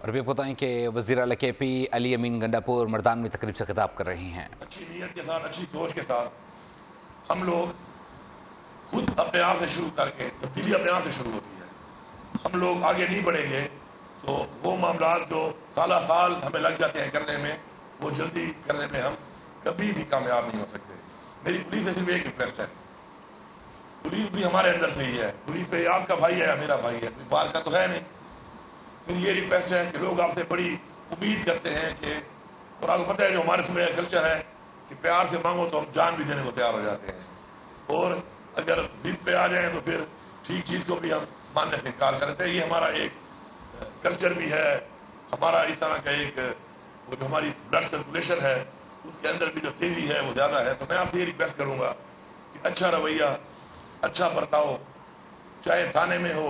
اور بھی بتائیں کہ وزیر اعلیٰ کے پی علی امین گنڈاپور مردان میں تقریب سے خطاب کر رہی ہیں۔ اچھی نیت کے ساتھ، اچھی سوچ کے ساتھ ہم لوگ خود اپنے آپ سے شروع کر کے تبدیلی اپنے آپ سے شروع ہوتی ہے۔ ہم لوگ آگے نہیں بڑھیں گے تو وہ معاملات جو سالہ سال ہمیں لگ جاتے ہیں کرنے میں، وہ جلدی کرنے میں ہم کبھی بھی کامیاب نہیں ہو سکتے۔ میری پولیس سے صرف ایک ریکویسٹ ہے، پولیس بھی ہمارے اندر سے ہی ہے، پولیس پہ آپ کا بھائی ہے یا میرا بھائی ہے، کوئی باہر کا تو ہے نہیں۔ میری یہ ریکویسٹ ہے کہ لوگ آپ سے بڑی امید کرتے ہیں کہ، اور آپ کو پتہ ہے جو ہمارے صوبے کا کلچر ہے کہ پیار سے مانگو تو ہم جان بھی دینے کو تیار ہو جاتے ہیں، اور اگر ضد پہ آ جائیں تو پھر ٹھیک چیز کو بھی ہم ماننے سے انکار کرتے ہیں۔ یہ ہمارا ایک کلچر بھی ہے، ہمارا اس طرح کا ایک وہ جو ہماری بلڈ سرکولیشن ہے اس کے اندر بھی جو تیزی ہے وہ زیادہ ہے۔ تو میں آپ سے یہ ریکویسٹ کروں گا کہ اچھا رویہ، اچھا برتاؤ، چاہے تھانے میں ہو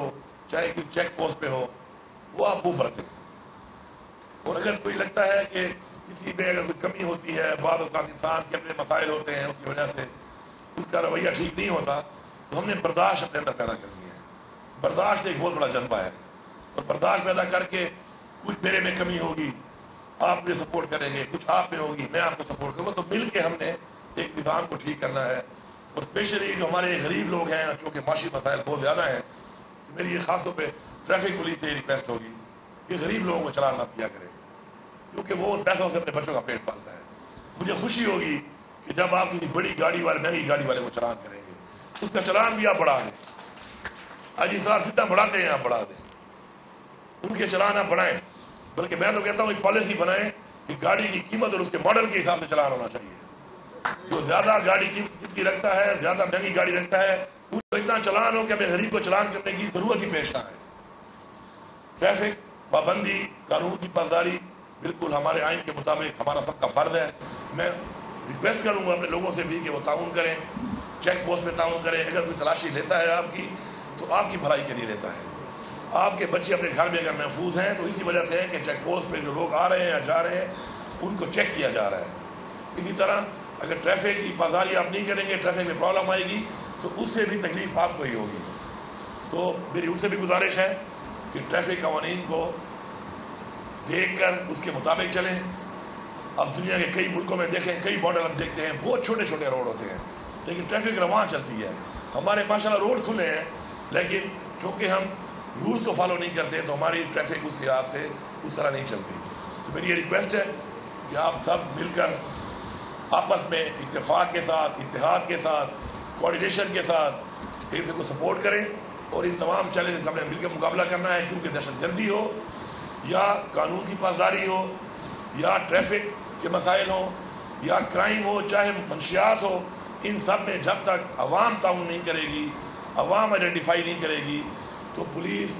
چاہے کسی چیک پوسٹ پہ ہو، وہ آپ وہ برتیں۔ اور اگر کوئی لگتا ہے کہ کسی میں اگر کوئی کمی ہوتی ہے، بعض اوقات انسان کے اپنے مسائل ہوتے ہیں، اس کی وجہ سے اس کا رویہ ٹھیک نہیں ہوتا، تو ہم نے برداشت اپنے اندر پیدا کرنی ہے۔ برداشت ایک بہت بڑا جذبہ ہے، اور برداشت پیدا کر کے کچھ میرے میں کمی ہوگی آپ مجھے سپورٹ کریں گے، کچھ آپ میں ہوگی میں آپ کو سپورٹ کروں گا، تو مل کے ہم نے ایک نظام کو ٹھیک کرنا ہے۔ اور اسپیشلی جو ہمارے غریب لوگ ہیں، چونکہ معاشی مسائل بہت زیادہ ہیں، تو میری یہ خاص طور پہ ٹریفک پولیس سے یہ ریکویسٹ ہوگی کہ غریب لوگوں کو چلان مت کیا کرے، کیونکہ وہ ان پیسوں سے اپنے بچوں کا پیٹ پالتا ہے۔ مجھے خوشی ہوگی کہ جب آپ کسی بڑی گاڑی والے، مہنگی گاڑی والے کو چلان کریں گے، اس کا چلان بھی آپ بڑھا دیں۔ حاجی صاحب جتنا بڑھاتے ہیں آپ بڑھا دیں، ان کے چلان آپ بڑھائیں، بلکہ میں تو کہتا ہوں ایک پالیسی بنائیں کہ گاڑی کی قیمت اور اس کے ماڈل کے حساب سے چلان ہونا چاہیے۔ جو زیادہ گاڑی قیمت جتنی رکھتا ہے، زیادہ مہنگی گاڑی رکھتا ہے، اس کو اتنا چلان ہو کہ ہمیں غریب کو چلان کرنے کی ضرورت ہی پیش نہ آئے۔ ٹریفک پابندی، قانون کی پاسداری بالکل ہمارے آئین کے مطابق ہمارا سب کا فرض ہے۔ میں ریکویسٹ کروں گا اپنے لوگوں سے بھی کہ وہ تعاون کریں، چیک پوسٹ پہ تعاون کریں۔ اگر کوئی تلاشی لیتا ہے آپ کی تو آپ کی بھلائی کے لیے لیتا ہے۔ آپ کے بچے اپنے گھر میں اگر محفوظ ہیں تو اسی وجہ سے ہے کہ چیک پوسٹ پہ جو لوگ آ رہے ہیں یا جا رہے ہیں ان کو چیک کیا جا رہا ہے۔ اسی طرح اگر ٹریفک کی پاسداری آپ نہیں کریں گے، ٹریفک میں پرابلم آئے گی تو اس سے بھی تکلیف آپ کو ہی ہوگی۔ تو میری ان سے بھی گزارش ہے کہ ٹریفک قوانین کو دیکھ کر اس کے مطابق چلیں۔ اب دنیا کے کئی ملکوں میں دیکھیں، کئی ماڈل ہم دیکھتے ہیں، بہت چھوٹے چھوٹے روڈ ہوتے ہیں لیکن ٹریفک رواں چلتی ہے۔ ہمارے ماشاءاللہ روڈ کھلے ہیں لیکن چونکہ ہم رولز کو فالو نہیں کرتے تو ہماری ٹریفک اس لحاظ سے اس طرح نہیں چلتی۔ تو میری یہ ریکویسٹ ہے کہ آپ سب مل کر آپس میں اتفاق کے ساتھ، اتحاد کے ساتھ، کوآرڈینیشن کے ساتھ ایک دوسرے کو سپورٹ کریں، اور ان تمام چیلنجز ہم نے مل کے مقابلہ کرنا ہے، کیونکہ دہشت گردی ہو یا قانون کی پاسداری ہو یا ٹریفک کے مسائل ہوں یا کرائم ہو، چاہے منشیات ہو، ان سب میں جب تک عوام تعاون نہیں کرے گی، عوام آئیڈینٹیفائی نہیں کرے گی، تو پولیس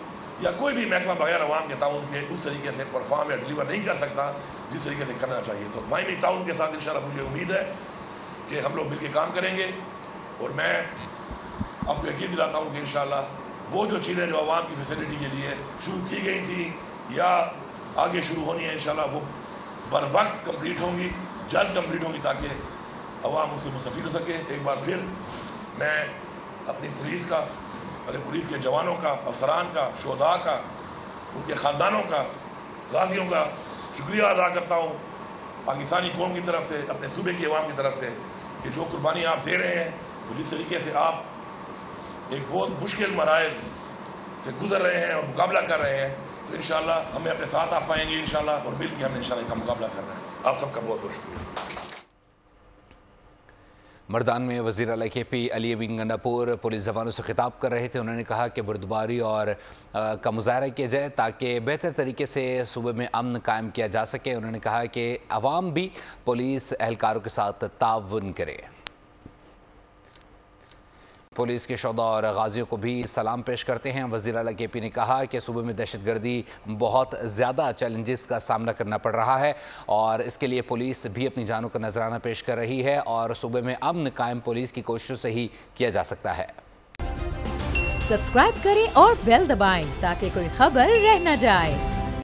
یا کوئی بھی محکمہ بغیر عوام کے تعاون کے اس طریقے سے پرفارم یا ڈلیور نہیں کر سکتا جس طریقے سے کرنا چاہیے۔ تو باہمی تعاون کے ساتھ انشاءاللہ مجھے امید ہے کہ ہم لوگ مل کے کام کریں گے، اور میں آپ کو یقین دلاتا ہوں کہ انشاءاللہ وہ جو چیزیں جو عوام کی فیسلٹی کے لیے شروع کی گئی تھی یا آگے شروع ہونی ہے، انشاءاللہ وہ بر وقت کمپلیٹ ہوں گی، جلد کمپلیٹ ہوں گی، تاکہ عوام اس سے مستفید ہو سکے۔ ایک بار پھر میں اپنی پولیس کا، اپنے پولیس کے جوانوں کا، افسران کا، شہداء کا، ان کے خاندانوں کا، غازیوں کا شکریہ ادا کرتا ہوں پاکستانی قوم کی طرف سے، اپنے صوبے کی عوام کی طرف سے، کہ جو قربانی آپ دے رہے ہیں، جس طریقے سے آپ ایک بہت مشکل مراحل سے گزر رہے ہیں اور مقابلہ کر رہے ہیں، تو انشاءاللہ ہمیں اپنے ساتھ آپ پائیں گے انشاءاللہ، اور مل کے ہم نے انشاءاللہ کا مقابلہ کرنا ہے۔ آپ سب کا بہت بہت شکریہ۔ مردان میں وزیر اعلیٰ کے پی علی امین گنڈاپور پولیس جوانوں سے خطاب کر رہے تھے۔ انہوں نے کہا کہ بردباری اور کا مظاہرہ کیا جائے تاکہ بہتر طریقے سے صوبے میں امن قائم کیا جا سکے۔ انہوں نے کہا کہ عوام بھی پولیس اہلکاروں کے ساتھ تعاون کرے۔ پولیس کے شہداء اور غازیوں کو بھی سلام پیش کرتے ہیں۔ وزیر اعلیٰ کے پی نے کہا کہ صوبے میں دہشت گردی بہت زیادہ چیلنجز کا سامنا کرنا پڑ رہا ہے، اور اس کے لیے پولیس بھی اپنی جانوں کا نذرانہ پیش کر رہی ہے، اور صوبے میں امن قائم پولیس کی کوششوں سے ہی کیا جا سکتا ہے۔ سبسکرائب کریں اور بیل دبائیں تاکہ کوئی خبر رہ نہ جائے۔